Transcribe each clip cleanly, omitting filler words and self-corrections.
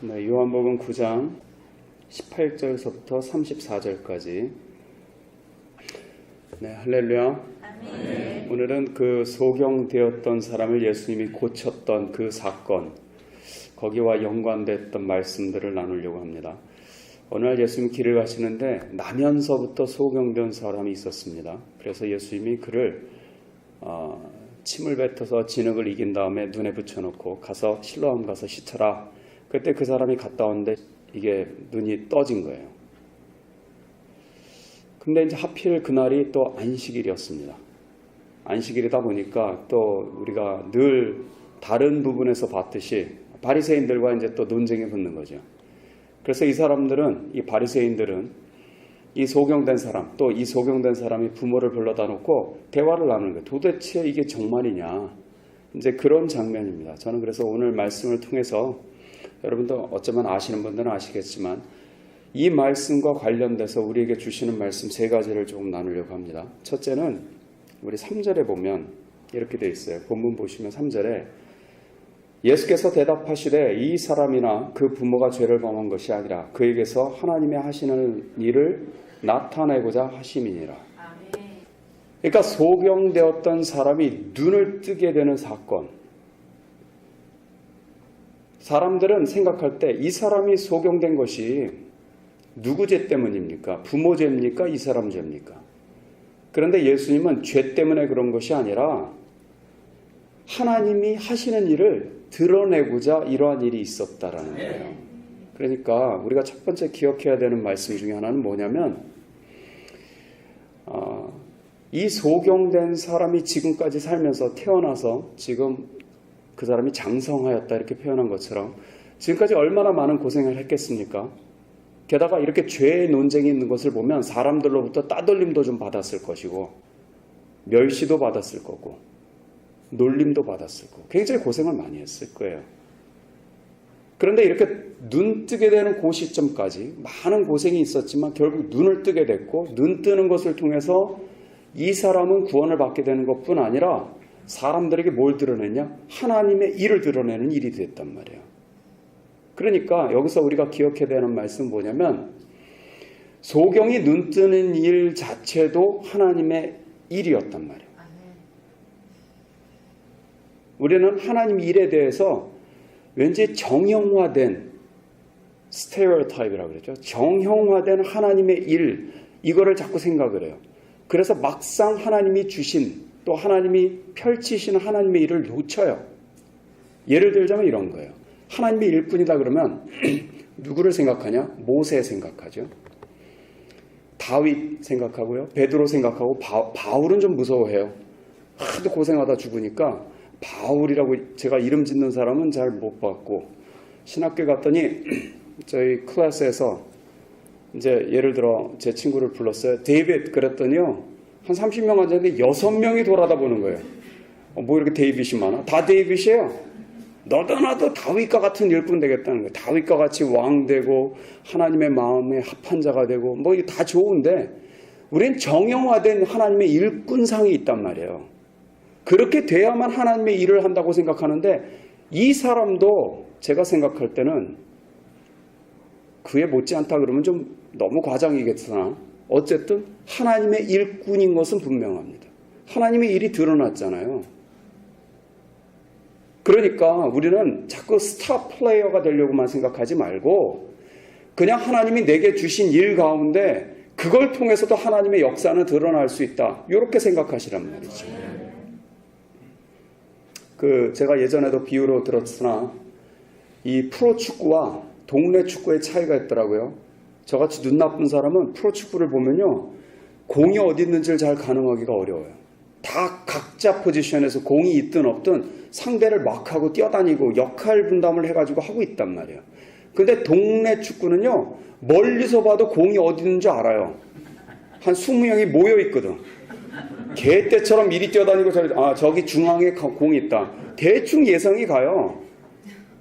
네, 요한복음 9장 18절서부터 34절까지. 네, 할렐루야. 아멘. 오늘은 그 소경되었던 사람을 예수님이 고쳤던 그 사건, 거기와 연관됐던 말씀들을 나누려고 합니다. 어느 날 예수님이 길을 가시는데 나면서부터 소경된 사람이 있었습니다. 그래서 예수님이 그를 침을 뱉어서 진흙을 이긴 다음에 눈에 붙여놓고 가서 실로암 가서 씻어라. 그때 그 사람이 갔다 왔는데 이게 눈이 떠진 거예요. 근데 이제 하필 그날이 또 안식일이었습니다. 안식일이다 보니까 또 우리가 늘 다른 부분에서 봤듯이 바리새인들과 이제 또 논쟁이 붙는 거죠. 그래서 이 사람들은, 이 바리새인들은 이 소경된 사람, 또 이 소경된 사람이 부모를 불러다 놓고 대화를 나누는 거예요. 도대체 이게 정말이냐? 이제 그런 장면입니다. 저는 그래서 오늘 말씀을 통해서 여러분도 어쩌면 아시는 분들은 아시겠지만 이 말씀과 관련돼서 우리에게 주시는 말씀 세 가지를 조금 나누려고 합니다. 첫째는 우리 3절에 보면 이렇게 돼 있어요. 본문 보시면 3절에 예수께서 대답하시되 이 사람이나 그 부모가 죄를 범한 것이 아니라 그에게서 하나님의 하시는 일을 나타내고자 하심이니라. 그러니까 소경되었던 사람이 눈을 뜨게 되는 사건. 사람들은 생각할 때 이 사람이 소경된 것이 누구 죄 때문입니까? 부모 죄입니까? 이 사람 죄입니까? 그런데 예수님은 죄 때문에 그런 것이 아니라 하나님이 하시는 일을 드러내고자 이러한 일이 있었다라는 거예요. 그러니까 우리가 첫 번째 기억해야 되는 말씀 중에 하나는 뭐냐면 이 소경된 사람이 지금까지 살면서 태어나서 지금 그 사람이 장성하였다 이렇게 표현한 것처럼 지금까지 얼마나 많은 고생을 했겠습니까? 게다가 이렇게 죄의 논쟁이 있는 것을 보면 사람들로부터 따돌림도 좀 받았을 것이고 멸시도 받았을 거고 놀림도 받았을 거고 굉장히 고생을 많이 했을 거예요. 그런데 이렇게 눈 뜨게 되는 그 시점까지 많은 고생이 있었지만 결국 눈을 뜨게 됐고 눈 뜨는 것을 통해서 이 사람은 구원을 받게 되는 것뿐 아니라 사람들에게 뭘 드러내냐? 하나님의 일을 드러내는 일이 됐단 말이에요. 그러니까 여기서 우리가 기억해야 되는 말씀은 뭐냐면 소경이 눈 뜨는 일 자체도 하나님의 일이었단 말이에요. 우리는 하나님 일에 대해서 왠지 정형화된 스테레오타입이라고 그러죠. 정형화된 하나님의 일, 이거를 자꾸 생각을 해요. 그래서 막상 하나님이 주신 또 하나님이 펼치시는 하나님의 일을 놓쳐요. 예를 들자면 이런 거예요. 하나님의 일뿐이다 그러면 누구를 생각하냐? 모세 생각하죠. 다윗 생각하고요. 베드로 생각하고 바울은 좀 무서워해요. 하도 고생하다 죽으니까 바울이라고 제가 이름 짓는 사람은 잘 못 봤고 신학교 갔더니 저희 클래스에서 이제 예를 들어 제 친구를 불렀어요. 데이빗 그랬더니요. 한 30명 앉았는데 6명이 돌아다 보는 거예요. 뭐 이렇게 데이빗이 많아? 다 데이빗이에요. 너도 나도 다윗과 같은 일꾼 되겠다는 거예요. 다윗과 같이 왕 되고 하나님의 마음에 합한 자가 되고 뭐 이게 다 좋은데 우린 정형화된 하나님의 일꾼상이 있단 말이에요. 그렇게 돼야만 하나님의 일을 한다고 생각하는데 이 사람도 제가 생각할 때는 그에 못지않다 그러면 좀 너무 과장이겠으나 어쨌든 하나님의 일꾼인 것은 분명합니다. 하나님의 일이 드러났잖아요. 그러니까 우리는 자꾸 스타 플레이어가 되려고만 생각하지 말고 그냥 하나님이 내게 주신 일 가운데 그걸 통해서도 하나님의 역사는 드러날 수 있다. 이렇게 생각하시란 말이죠. 제가 예전에도 비유로 들었으나 이 프로축구와 동네 축구의 차이가 있더라고요. 저같이 눈 나쁜 사람은 프로축구를 보면요. 공이 어디 있는지를 잘 가늠하기가 어려워요. 다 각자 포지션에서 공이 있든 없든 상대를 막 하고 뛰어다니고 역할 분담을 해가지고 하고 있단 말이에요. 근데 동네 축구는요. 멀리서 봐도 공이 어디 있는 줄 알아요. 한 20명이 모여 있거든. 개떼처럼 이리 뛰어다니고 저기 중앙에 공이 있다. 대충 예상이 가요.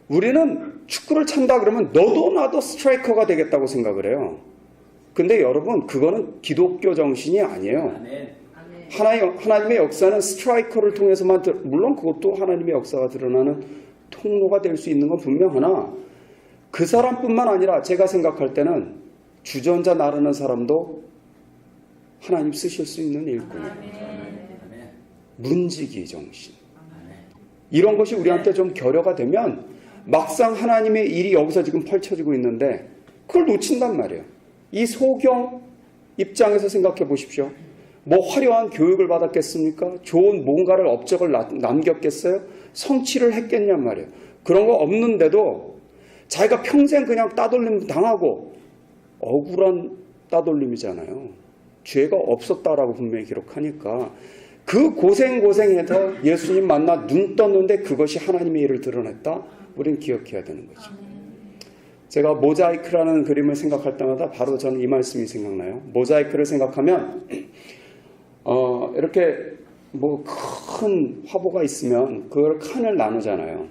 우리는 축구를 찬다 그러면 너도 나도 스트라이커가 되겠다고 생각을 해요. 근데 여러분 그거는 기독교 정신이 아니에요. 하나님의 역사는 스트라이커를 통해서만 물론 그것도 하나님의 역사가 드러나는 통로가 될 수 있는 건 분명하나 그 사람뿐만 아니라 제가 생각할 때는 주전자 나르는 사람도 하나님 쓰실 수 있는 일꾼이에요. 문지기 정신. 이런 것이 우리한테 좀 결여가 되면 막상 하나님의 일이 여기서 지금 펼쳐지고 있는데 그걸 놓친단 말이에요. 이 소경 입장에서 생각해 보십시오. 뭐 화려한 교육을 받았겠습니까? 좋은 뭔가를 업적을 남겼겠어요? 성취를 했겠냔 말이에요. 그런 거 없는데도 자기가 평생 그냥 따돌림 당하고 억울한 따돌림이잖아요. 죄가 없었다라고 분명히 기록하니까 그 고생해서 예수님 만나 눈 떴는데 그것이 하나님의 일을 드러냈다? 우리는 기억해야 되는 거죠. 제가 모자이크라는 그림을 생각할 때마다 바로 저는 이 말씀이 생각나요. 모자이크를 생각하면 이렇게 뭐 큰 화보가 있으면 그걸 칸을 나누잖아요.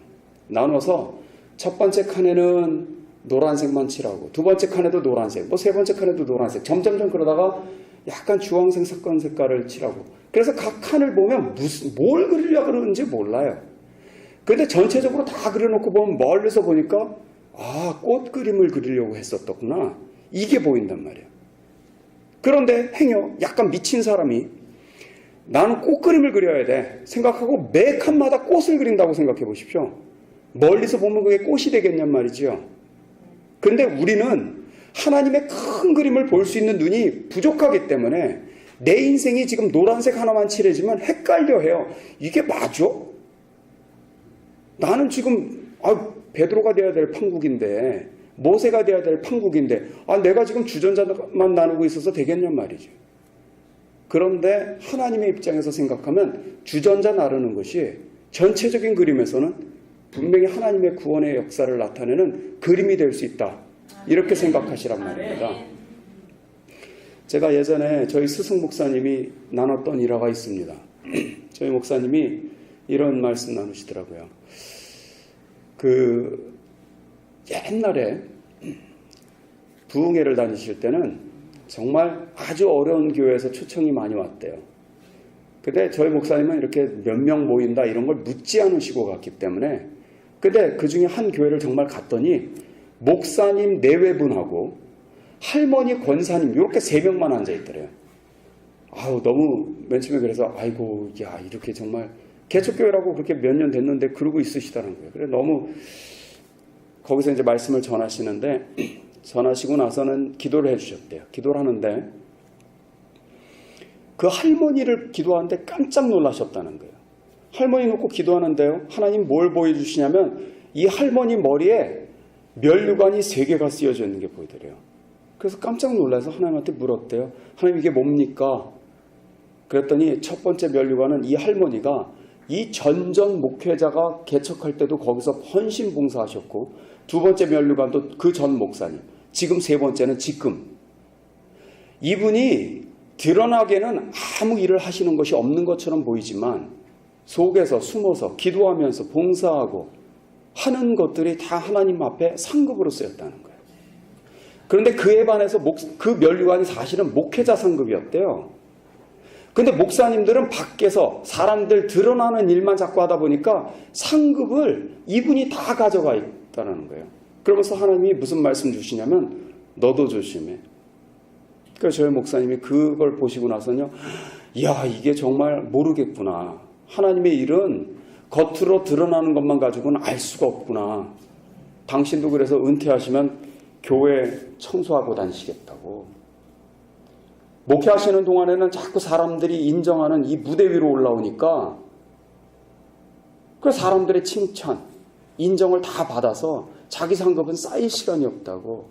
나눠서 첫 번째 칸에는 노란색만 칠하고 두 번째 칸에도 노란색, 뭐 세 번째 칸에도 노란색, 점점점 그러다가 약간 주황색 섞은 색깔을 칠하고 그래서 각 칸을 보면 뭘 그리려고 그러는지 몰라요. 근데 전체적으로 다 그려놓고 보면 멀리서 보니까 아, 꽃 그림을 그리려고 했었더구나. 이게 보인단 말이에요. 그런데 행여 약간 미친 사람이 나는 꽃 그림을 그려야 돼 생각하고 매 칸마다 꽃을 그린다고 생각해 보십시오. 멀리서 보면 그게 꽃이 되겠냔 말이죠. 그런데 우리는 하나님의 큰 그림을 볼 수 있는 눈이 부족하기 때문에 내 인생이 지금 노란색 하나만 칠해지면 헷갈려 해요. 이게 맞아? 나는 지금 베드로가 돼야 될 판국인데 모세가 돼야 될 판국인데 내가 지금 주전자만 나누고 있어서 되겠냔 말이죠. 그런데 하나님의 입장에서 생각하면 주전자 나르는 것이 전체적인 그림에서는 분명히 하나님의 구원의 역사를 나타내는 그림이 될 수 있다. 이렇게 생각하시란 말입니다. 제가 예전에 저희 스승 목사님이 나눴던 일화가 있습니다. 저희 목사님이 이런 말씀 나누시더라고요. 옛날에 부흥회를 다니실 때는 정말 아주 어려운 교회에서 초청이 많이 왔대요. 근데 저희 목사님은 이렇게 몇 명 모인다 이런 걸 묻지 않으시고 갔기 때문에 근데 그 중에 한 교회를 정말 갔더니 목사님 내외분하고 할머니 권사님 이렇게 3명만 앉아있더래요. 너무 맨 처음에 그래서 아이고 야 이렇게 정말 개척교회라고 그렇게 몇 년 됐는데 그러고 있으시다는 거예요. 그래 너무 거기서 이제 말씀을 전하시는데 전하시고 나서는 기도를 해주셨대요. 기도를 하는데 그 할머니를 기도하는데 깜짝 놀라셨다는 거예요. 할머니 놓고 기도하는데요. 하나님 뭘 보여주시냐면 이 할머니 머리에 면류관이 3개가 쓰여져 있는 게 보이더래요. 그래서 깜짝 놀라서 하나님한테 물었대요. 하나님 이게 뭡니까? 그랬더니 첫 번째 면류관은 이 할머니가 이 전전 목회자가 개척할 때도 거기서 헌신 봉사하셨고 두 번째 면류관도 그 전 목사님 지금 세 번째는 지금 이분이 드러나게는 아무 일을 하시는 것이 없는 것처럼 보이지만 속에서 숨어서 기도하면서 봉사하고 하는 것들이 다 하나님 앞에 상급으로 쓰였다는 거예요. 그런데 그에 반해서 그 면류관이 사실은 목회자 상급이었대요. 근데 목사님들은 밖에서 사람들 드러나는 일만 자꾸 하다 보니까 상급을 이분이 다 가져가 있다는 거예요. 그러면서 하나님이 무슨 말씀 주시냐면 너도 조심해. 그래서 저희 목사님이 그걸 보시고 나서는요. 이야 이게 정말 모르겠구나. 하나님의 일은 겉으로 드러나는 것만 가지고는 알 수가 없구나. 당신도 그래서 은퇴하시면 교회 청소하고 다니시겠다고. 목회하시는 동안에는 자꾸 사람들이 인정하는 이 무대 위로 올라오니까 그 사람들의 칭찬, 인정을 다 받아서 자기 상급은 쌓일 시간이 없다고.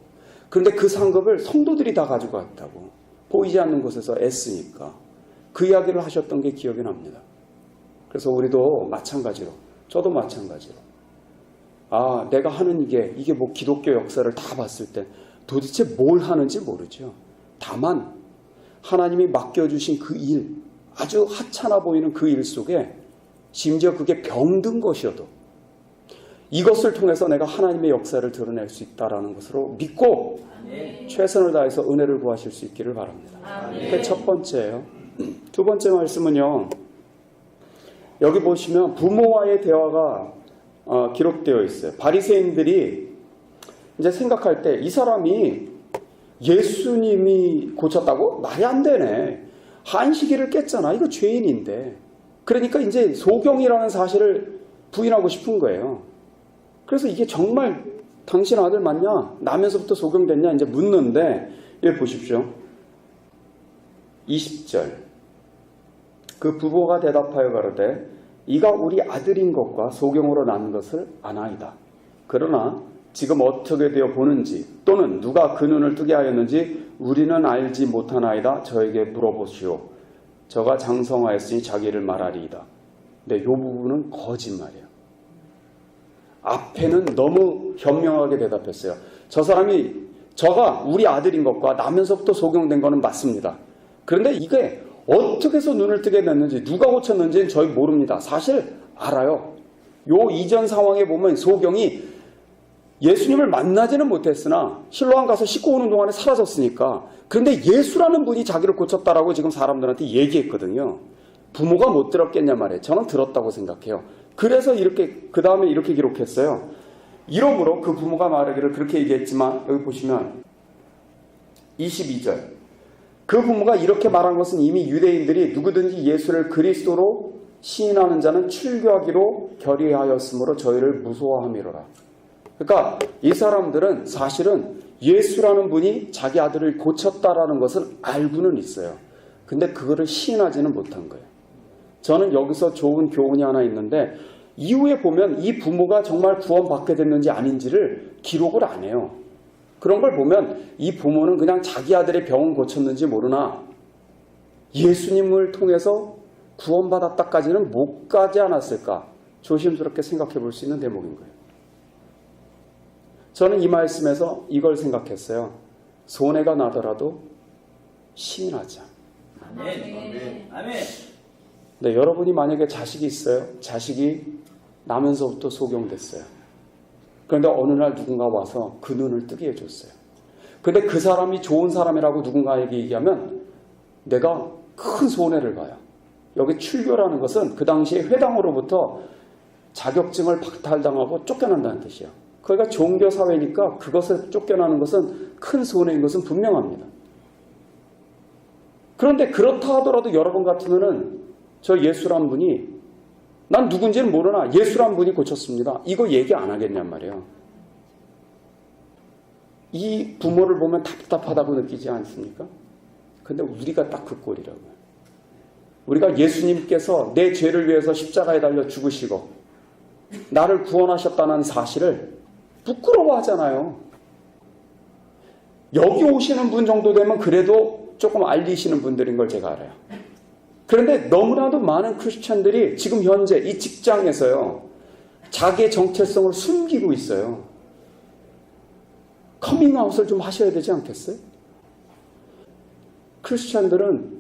그런데 그 상급을 성도들이 다 가지고 왔다고. 보이지 않는 곳에서 애쓰니까. 그 이야기를 하셨던 게 기억이 납니다. 그래서 우리도 마찬가지로, 저도 마찬가지로 내가 하는 이게 뭐 기독교 역사를 다 봤을 때 도대체 뭘 하는지 모르죠. 다만 하나님이 맡겨주신 그 일, 아주 하찮아 보이는 그 일 속에 심지어 그게 병든 것이어도 이것을 통해서 내가 하나님의 역사를 드러낼 수 있다는 것으로 믿고 최선을 다해서 은혜를 구하실 수 있기를 바랍니다. 그게 첫 번째예요. 두 번째 말씀은요. 여기 보시면 부모와의 대화가 기록되어 있어요. 바리새인들이 이제 생각할 때 이 사람이 예수님이 고쳤다고? 말이 안 되네. 안식일을 깼잖아. 이거 죄인인데. 그러니까 이제 소경이라는 사실을 부인하고 싶은 거예요. 그래서 이게 정말 당신 아들 맞냐? 나면서부터 소경됐냐? 이제 묻는데, 여기 보십시오. 20절. 그 부모가 대답하여 가로되 이가 우리 아들인 것과 소경으로 난 것을 아나이다. 그러나 지금 어떻게 되어 보는지 또는 누가 그 눈을 뜨게 하였는지 우리는 알지 못하나이다. 저에게 물어보시오. 저가 장성하였으니 자기를 말하리이다. 근데 이 부분은 거짓말이에요. 앞에는 너무 현명하게 대답했어요. 저가 우리 아들인 것과 나면서부터 소경된 거는 맞습니다. 그런데 이게 어떻게 해서 눈을 뜨게 됐는지 누가 고쳤는지는 저희 모릅니다. 사실 알아요. 요 이전 상황에 보면 소경이 예수님을 만나지는 못했으나 실로암 가서 씻고 오는 동안에 사라졌으니까. 그런데 예수라는 분이 자기를 고쳤다라고 지금 사람들한테 얘기했거든요. 부모가 못 들었겠냐 말이에요. 저는 들었다고 생각해요. 그래서 그 다음에 이렇게 기록했어요. 이러므로 그 부모가 말하기를 그렇게 얘기했지만 여기 보시면 22절. 그 부모가 이렇게 말한 것은 이미 유대인들이 누구든지 예수를 그리스도로 시인하는 자는 출교하기로 결의하였으므로 저희를 무서워함이로라. 그러니까 이 사람들은 사실은 예수라는 분이 자기 아들을 고쳤다라는 것을 알고는 있어요. 근데 그거를 시인하지는 못한 거예요. 저는 여기서 좋은 교훈이 하나 있는데 이후에 보면 이 부모가 정말 구원받게 됐는지 아닌지를 기록을 안 해요. 그런 걸 보면 이 부모는 그냥 자기 아들의 병은 고쳤는지 모르나 예수님을 통해서 구원받았다까지는 못 가지 않았을까 조심스럽게 생각해 볼 수 있는 대목인 거예요. 저는 이 말씀에서 이걸 생각했어요. 손해가 나더라도 시인하자. 아멘. 아멘. 네, 여러분이 만약에 자식이 있어요. 자식이 나면서부터 소경됐어요. 그런데 어느 날 누군가 와서 그 눈을 뜨게 해줬어요. 근데 그 사람이 좋은 사람이라고 누군가에게 얘기하면 내가 큰 손해를 봐요. 여기 출교라는 것은 그 당시에 회당으로부터 자격증을 박탈당하고 쫓겨난다는 뜻이에요. 그러니까 종교사회니까 그것을 쫓겨나는 것은 큰 손해인 것은 분명합니다. 그런데 그렇다 하더라도 여러분 같으면은 저 예수란 분이 난 누군지는 모르나 예수란 분이 고쳤습니다. 이거 얘기 안 하겠냔 말이에요. 이 부모를 보면 답답하다고 느끼지 않습니까? 근데 우리가 딱 그 꼴이라고요. 우리가 예수님께서 내 죄를 위해서 십자가에 달려 죽으시고 나를 구원하셨다는 사실을 부끄러워하잖아요. 여기 오시는 분 정도 되면 그래도 조금 알리시는 분들인 걸 제가 알아요. 그런데 너무나도 많은 크리스천들이 지금 현재 이 직장에서요. 자기의 정체성을 숨기고 있어요. 커밍아웃을 좀 하셔야 되지 않겠어요? 크리스천들은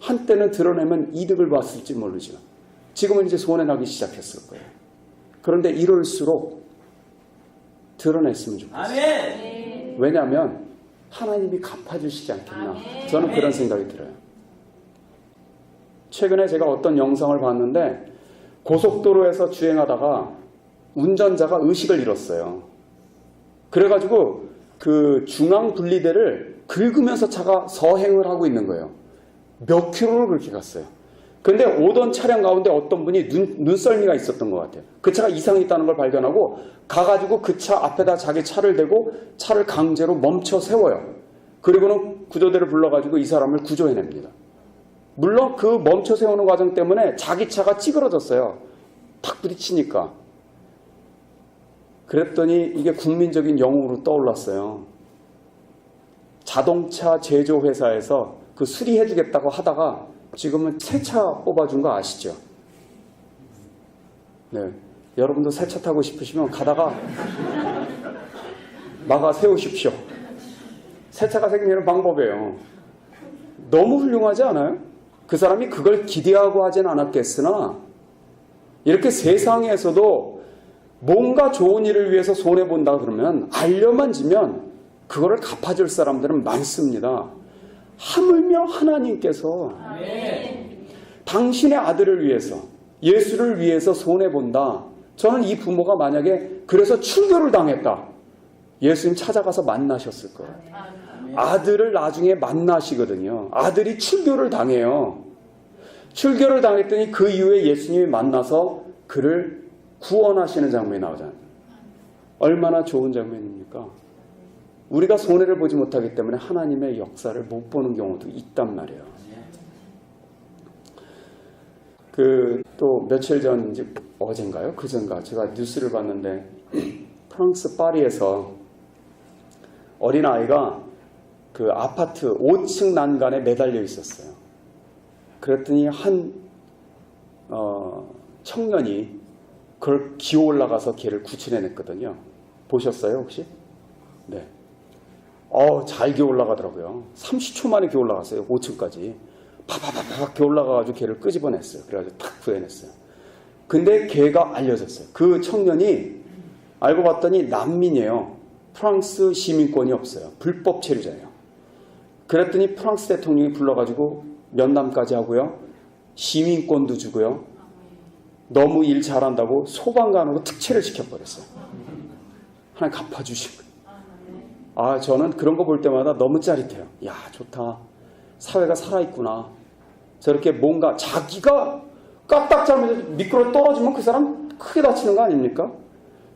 한때는 드러내면 이득을 봤을지 모르지만 지금은 이제 손해나기 시작했을 거예요. 그런데 이럴수록 드러냈으면 좋겠어요. 아멘. 왜냐하면 하나님이 갚아주시지 않겠나. 저는 그런 생각이 들어요. 최근에 제가 어떤 영상을 봤는데 고속도로에서 주행하다가 운전자가 의식을 잃었어요. 그래가지고 그 중앙 분리대를 긁으면서 차가 서행을 하고 있는 거예요. 몇 킬로를 그렇게 갔어요. 근데 오던 차량 가운데 어떤 분이 눈썰미가 있었던 것 같아요. 그 차가 이상이 있다는 걸 발견하고 가가지고 그 차 앞에다 자기 차를 대고 차를 강제로 멈춰 세워요. 그리고는 구조대를 불러가지고 이 사람을 구조해냅니다. 물론 그 멈춰 세우는 과정 때문에 자기 차가 찌그러졌어요. 탁 부딪히니까. 그랬더니 이게 국민적인 영웅으로 떠올랐어요. 자동차 제조회사에서 그 수리해주겠다고 하다가 지금은 새 차 뽑아준 거 아시죠? 네, 여러분도 새 차 타고 싶으시면 가다가 막아 세우십시오. 새 차가 생기는 방법이에요. 너무 훌륭하지 않아요? 그 사람이 그걸 기대하고 하진 않았겠으나 이렇게 세상에서도 뭔가 좋은 일을 위해서 손해본다 그러면 알려만 지면 그거를 갚아줄 사람들은 많습니다. 하물며 하나님께서 당신의 아들을 위해서 예수를 위해서 손해본다. 저는 이 부모가 만약에 그래서 출교를 당했다. 예수님 찾아가서 만나셨을 거예요. 아들을 나중에 만나시거든요. 아들이 출교를 당해요. 출교를 당했더니 그 이후에 예수님이 만나서 그를 구원하시는 장면이 나오잖아요. 얼마나 좋은 장면입니까? 우리가 손해를 보지 못하기 때문에 하나님의 역사를 못 보는 경우도 있단 말이에요. 또 며칠 전, 이제 어젠가요? 그전가 제가 뉴스를 봤는데 프랑스 파리에서 어린아이가 그 아파트 5층 난간에 매달려 있었어요. 그랬더니 한 청년이 그걸 기어 올라가서 걔를 구출해냈거든요. 보셨어요 혹시? 네. 잘 기어 올라가더라고요. 30초 만에 기어 올라갔어요. 5층까지. 파파파파 기어 올라가가지고 걔를 끄집어냈어요. 그래가지고 탁 구해냈어요. 근데 걔가 알려졌어요. 그 청년이 알고 봤더니 난민이에요. 프랑스 시민권이 없어요. 불법 체류자예요. 그랬더니 프랑스 대통령이 불러가지고 면담까지 하고요. 시민권도 주고요. 너무 일 잘한다고 소방관으로 특채를 시켜버렸어요. 하나님 갚아주신 거예요. 저는 그런 거 볼 때마다 너무 짜릿해요. 야, 좋다. 사회가 살아있구나. 저렇게 뭔가 자기가 까딱 잘못해서 미끄러 떨어지면 그 사람 크게 다치는 거 아닙니까?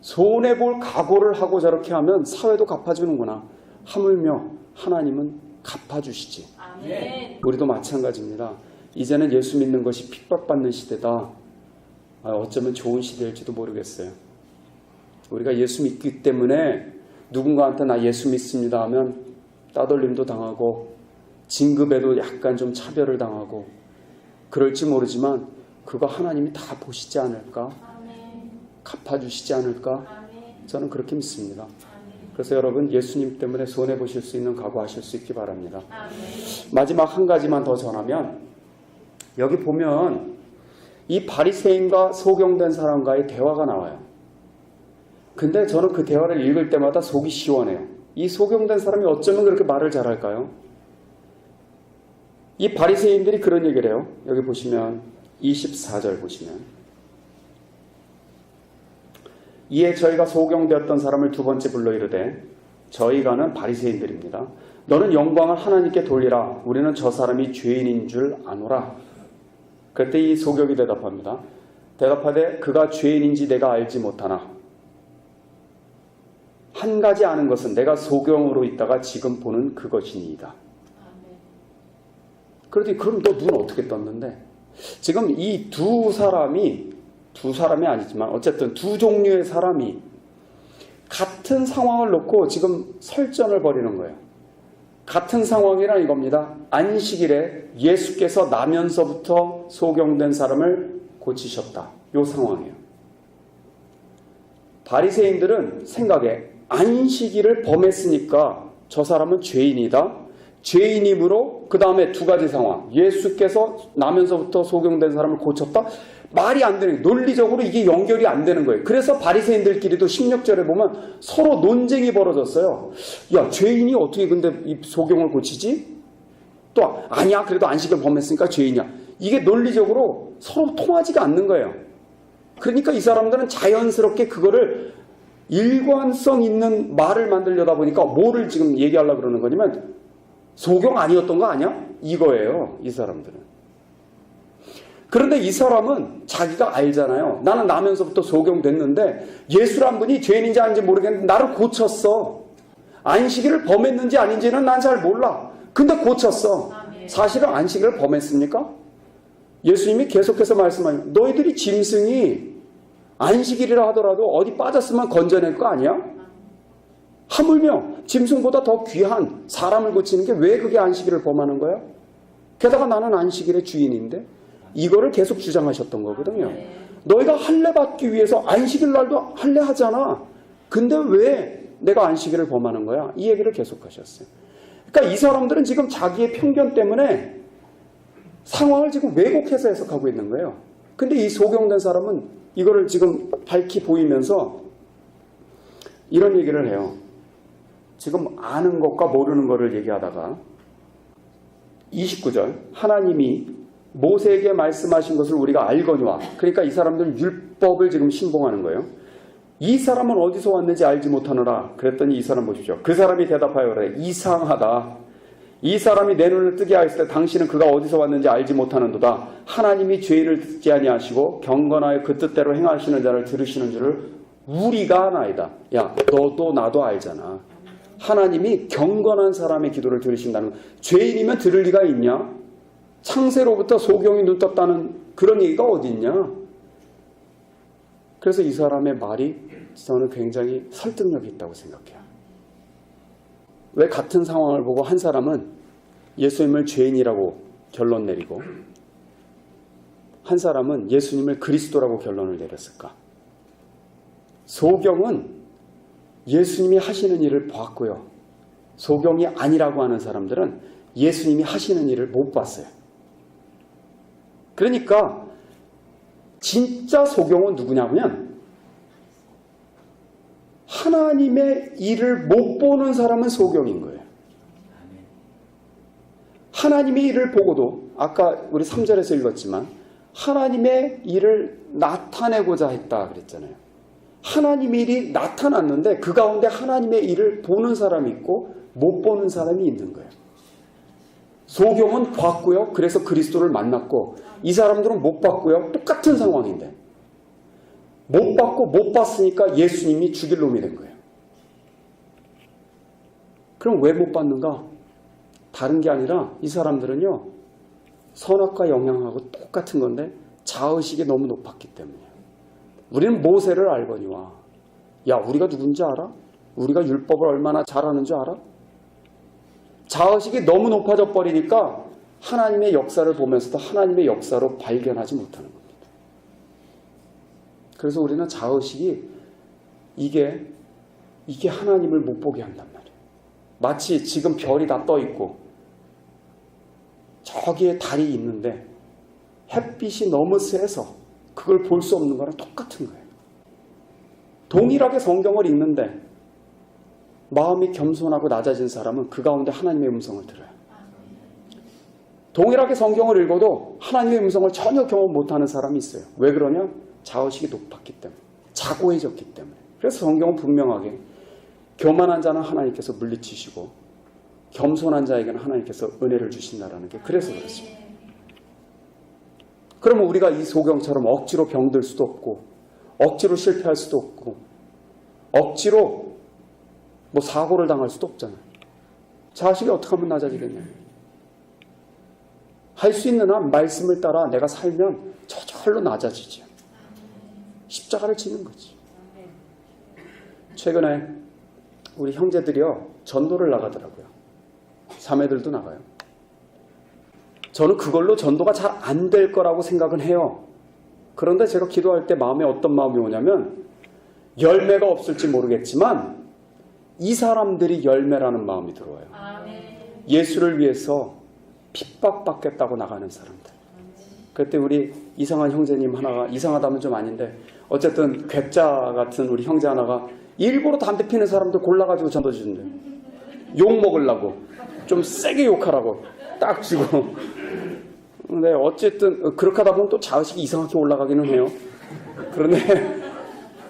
손해볼 각오를 하고 저렇게 하면 사회도 갚아주는구나. 하물며 하나님은 갚아주시지. 아멘. 우리도 마찬가지입니다. 이제는 예수 믿는 것이 핍박받는 시대다. 어쩌면 좋은 시대일지도 모르겠어요. 우리가 예수 믿기 때문에 누군가한테 나 예수 믿습니다 하면 따돌림도 당하고 진급에도 약간 좀 차별을 당하고 그럴지 모르지만 그거 하나님이 다 보시지 않을까? 아멘. 갚아주시지 않을까? 아멘. 저는 그렇게 믿습니다. 아멘. 그래서 여러분 예수님 때문에 손해보실 수 있는 각오하실 수 있기 바랍니다. 아멘. 마지막 한 가지만 더 전하면 여기 보면 이 바리새인과 소경된 사람과의 대화가 나와요. 근데 저는 그 대화를 읽을 때마다 속이 시원해요. 이 소경된 사람이 어쩌면 그렇게 말을 잘할까요? 이 바리새인들이 그런 얘기를 해요. 여기 보시면 24절 보시면 이에 저희가 소경되었던 사람을 두 번째 불러 이르되 저희가는 바리새인들입니다. 너는 영광을 하나님께 돌리라. 우리는 저 사람이 죄인인 줄 아노라. 그때 이 소경이 대답합니다. 대답하되 그가 죄인인지 내가 알지 못하나 한 가지 아는 것은 내가 소경으로 있다가 지금 보는 그것이니이다. 그러더니 그럼 너 눈 어떻게 떴는데? 지금 이 두 사람이 아니지만 어쨌든 두 종류의 사람이 같은 상황을 놓고 지금 설전을 벌이는 거예요. 같은 상황이란 이겁니다. 안식일에 예수께서 나면서부터 소경된 사람을 고치셨다. 이 상황이에요. 바리새인들은 생각에 안식일을 범했으니까 저 사람은 죄인이다. 죄인이므로 그 다음에 두 가지 상황. 예수께서 나면서부터 소경된 사람을 고쳤다. 말이 안 되는 거예요. 논리적으로 이게 연결이 안 되는 거예요. 그래서 바리새인들끼리도 16절에 보면 서로 논쟁이 벌어졌어요. 야, 죄인이 어떻게 근데 이 소경을 고치지? 또 아니야, 그래도 안식을 범했으니까 죄인이야. 이게 논리적으로 서로 통하지가 않는 거예요. 그러니까 이 사람들은 자연스럽게 그거를 일관성 있는 말을 만들려다 보니까 뭐를 지금 얘기하려고 그러는 거냐면 소경 아니었던 거 아니야? 이거예요. 이 사람들은. 그런데 이 사람은 자기가 알잖아요. 나는 나면서부터 소경됐는데 예수란 분이 죄인인지 아닌지 모르겠는데 나를 고쳤어. 안식일을 범했는지 아닌지는 난 잘 몰라. 근데 고쳤어. 사실은 안식일을 범했습니까? 예수님이 계속해서 말씀하시죠. 너희들이 짐승이 안식일이라 하더라도 어디 빠졌으면 건져낼 거 아니야? 하물며 짐승보다 더 귀한 사람을 고치는 게 왜 그게 안식일을 범하는 거야? 게다가 나는 안식일의 주인인데 이거를 계속 주장하셨던 거거든요. 너희가 할례 받기 위해서 안식일 날도 할례 하잖아. 근데 왜 내가 안식일을 범하는 거야? 이 얘기를 계속 하셨어요. 그러니까 이 사람들은 지금 자기의 편견 때문에 상황을 지금 왜곡해서 해석하고 있는 거예요. 근데 이 소경된 사람은 이거를 지금 밝히 보이면서 이런 얘기를 해요. 지금 아는 것과 모르는 것을 얘기하다가 29절 하나님이 모세에게 말씀하신 것을 우리가 알거니와 그러니까 이 사람들은 율법을 지금 신봉하는 거예요. 이 사람은 어디서 왔는지 알지 못하노라. 그랬더니 이 사람 보십시오. 그 사람이 대답하여 그래. 이상하다. 이 사람이 내 눈을 뜨게 하였을 때 당신은 그가 어디서 왔는지 알지 못하는도다. 하나님이 죄인을 듣지 아니하시고 경건하여 그 뜻대로 행하시는 자를 들으시는 줄을 우리가 아나이다. 야, 너도 나도 알잖아. 하나님이 경건한 사람의 기도를 들으신다는 거. 죄인이면 들을 리가 있냐? 창세로부터 소경이 눈 떴다는 그런 얘기가 어디 있냐? 그래서 이 사람의 말이 저는 굉장히 설득력이 있다고 생각해요. 왜 같은 상황을 보고 한 사람은 예수님을 죄인이라고 결론 내리고 한 사람은 예수님을 그리스도라고 결론을 내렸을까? 소경은 예수님이 하시는 일을 봤고요. 소경이 아니라고 하는 사람들은 예수님이 하시는 일을 못 봤어요. 그러니까 진짜 소경은 누구냐면 하나님의 일을 못 보는 사람은 소경인 거예요. 하나님의 일을 보고도 아까 우리 3절에서 읽었지만 하나님의 일을 나타내고자 했다 그랬잖아요. 하나님의 일이 나타났는데 그 가운데 하나님의 일을 보는 사람이 있고 못 보는 사람이 있는 거예요. 소경은 봤고요. 그래서 그리스도를 만났고 이 사람들은 못 봤고요. 똑같은 상황인데 못 봤고 못 봤으니까 예수님이 죽일 놈이 된 거예요. 그럼 왜 못 봤는가? 다른 게 아니라 이 사람들은요. 선악과 영향하고 똑같은 건데 자의식이 너무 높았기 때문이에요. 우리는 모세를 알거니와 야 우리가 누군지 알아? 우리가 율법을 얼마나 잘하는 줄 알아? 자의식이 너무 높아져 버리니까 하나님의 역사를 보면서도 하나님의 역사로 발견하지 못하는 겁니다. 그래서 우리는 자의식이 이게 하나님을 못 보게 한단 말이에요. 마치 지금 별이 다 떠 있고 저기에 달이 있는데 햇빛이 너무 세서 그걸 볼 수 없는 거랑 똑같은 거예요. 동일하게 성경을 읽는데 마음이 겸손하고 낮아진 사람은 그 가운데 하나님의 음성을 들어요. 동일하게 성경을 읽어도 하나님의 음성을 전혀 경험 못하는 사람이 있어요. 왜 그러냐? 자의식이 높았기 때문에, 자고해졌기 때문에. 그래서 성경은 분명하게 교만한 자는 하나님께서 물리치시고 겸손한 자에게는 하나님께서 은혜를 주신다라는 게 그래서 그렇습니다. 그러면 우리가 이 소경처럼 억지로 병들 수도 없고 억지로 실패할 수도 없고 억지로 뭐 사고를 당할 수도 없잖아요. 자식이 어떻게 하면 낮아지겠냐. 할 수 있는 한 말씀을 따라 내가 살면 저절로 낮아지죠. 십자가를 지는 거지. 최근에 우리 형제들이요 전도를 나가더라고요. 자매들도 나가요. 저는 그걸로 전도가 잘 안 될 거라고 생각은 해요. 그런데 제가 기도할 때 마음에 어떤 마음이 오냐면 열매가 없을지 모르겠지만 이 사람들이 열매라는 마음이 들어와요. 예수를 위해서 핍박받겠다고 나가는 사람들. 그때 우리 이상한 형제님 하나가, 이상하다면 좀 아닌데 어쨌든 괴짜 같은 우리 형제 하나가 일부러 담배 피는 사람들 골라가지고 전도 주는데 욕 먹으려고 좀 세게 욕하라고 딱 쥐고. 근데 어쨌든 그렇게 하다 보면 또 자의식이 이상하게 올라가기는 해요. 그런데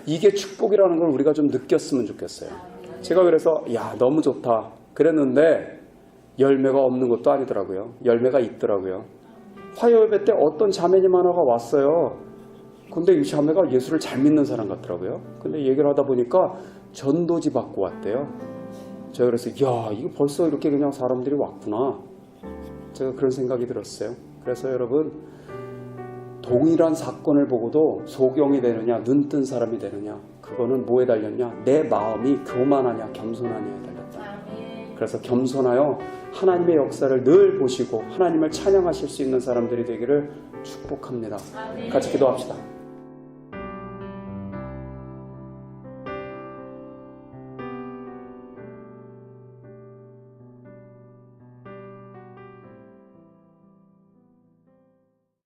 이게 축복이라는 걸 우리가 좀 느꼈으면 좋겠어요. 제가 그래서 야 너무 좋다 그랬는데 열매가 없는 것도 아니더라고요. 열매가 있더라고요. 화요예배 때 어떤 자매님 하나가 왔어요. 근데 이 자매가 예수를 잘 믿는 사람 같더라고요. 근데 얘기를 하다 보니까 전도지 받고 왔대요. 제가 그래서 야 이거 벌써 이렇게 그냥 사람들이 왔구나. 제가 그런 생각이 들었어요. 그래서 여러분 동일한 사건을 보고도 소경이 되느냐 눈뜬 사람이 되느냐 그거는 뭐에 달렸냐? 내 마음이 교만하냐 겸손하냐에 달렸다. 그래서 겸손하여 하나님의 역사를 늘 보시고 하나님을 찬양하실 수 있는 사람들이 되기를 축복합니다. 같이 기도합시다.